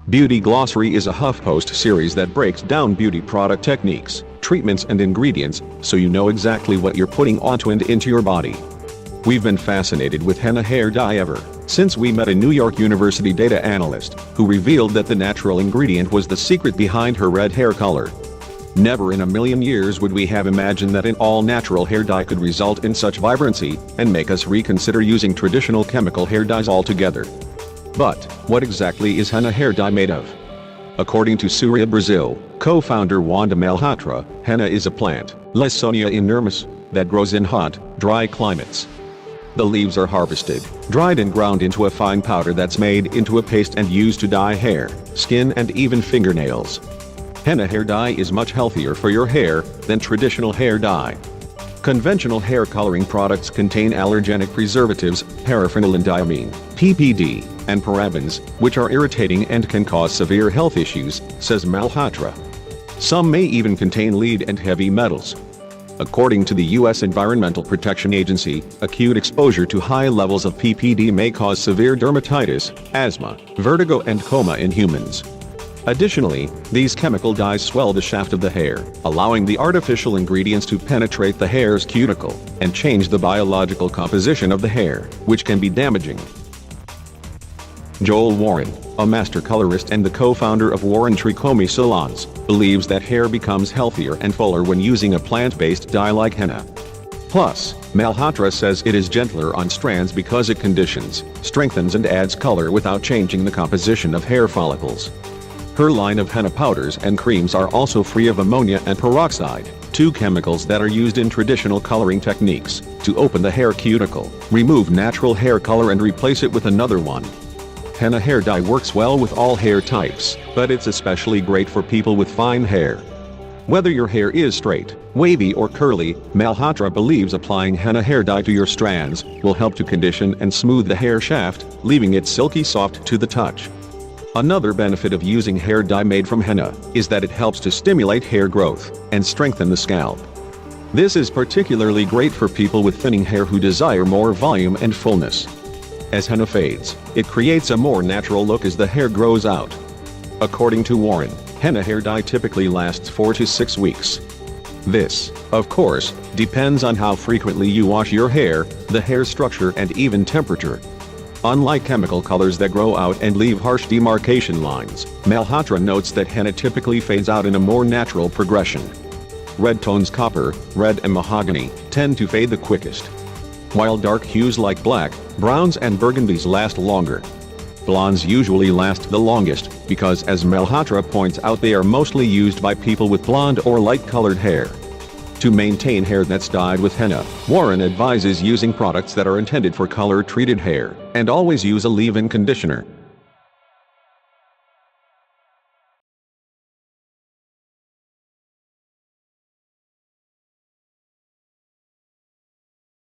Beauty Glossary is a HuffPost series that breaks down beauty product techniques, treatments and ingredients, so you know exactly what you're putting onto and into your body. We've been fascinated with henna hair dye ever since we met a New York University data analyst, who revealed that the natural ingredient was the secret behind her red hair color. Never in a million years would we have imagined that an all-natural hair dye could result in such vibrancy, and make us reconsider using traditional chemical hair dyes altogether. But, what exactly is henna hair dye made of? According to Surya Brazil co-founder Wanda Malhotra, henna is a plant, Lawsonia inermis, that grows in hot, dry climates. The leaves are harvested, dried and ground into a fine powder that's made into a paste and used to dye hair, skin and even fingernails. Henna hair dye is much healthier for your hair than traditional hair dye. Conventional hair coloring products contain allergenic preservatives, paraphenylenediamine, PPD, and parabens, which are irritating and can cause severe health issues, says Malhotra. Some may even contain lead and heavy metals. According to the U.S. Environmental Protection Agency, acute exposure to high levels of PPD may cause severe dermatitis, asthma, vertigo and coma in humans. Additionally, these chemical dyes swell the shaft of the hair, allowing the artificial ingredients to penetrate the hair's cuticle and change the biological composition of the hair, which can be damaging. Joel Warren, a master colorist and the co-founder of Warren Trichomy Salons, believes that hair becomes healthier and fuller when using a plant-based dye like henna. Plus, Malhotra says it is gentler on strands because it conditions, strengthens and adds color without changing the composition of hair follicles. Her line of henna powders and creams are also free of ammonia and peroxide, two chemicals that are used in traditional coloring techniques, to open the hair cuticle, remove natural hair color and replace it with another one. Henna hair dye works well with all hair types, but it's especially great for people with fine hair. Whether your hair is straight, wavy or curly, Malhotra believes applying henna hair dye to your strands will help to condition and smooth the hair shaft, leaving it silky soft to the touch. Another benefit of using hair dye made from henna is that it helps to stimulate hair growth and strengthen the scalp. This is particularly great for people with thinning hair who desire more volume and fullness. As henna fades, it creates a more natural look as the hair grows out. According to Warren, henna hair dye typically lasts 4 to 6 weeks. This, of course, depends on how frequently you wash your hair, the hair structure and even temperature. Unlike chemical colors that grow out and leave harsh demarcation lines, Malhotra notes that henna typically fades out in a more natural progression. Red tones copper, red and mahogany tend to fade the quickest, while dark hues like black, browns and burgundies last longer. Blondes usually last the longest, because as Malhotra points out they are mostly used by people with blonde or light-colored hair. To maintain hair that's dyed with henna, Warren advises using products that are intended for color-treated hair, and always use a leave-in conditioner.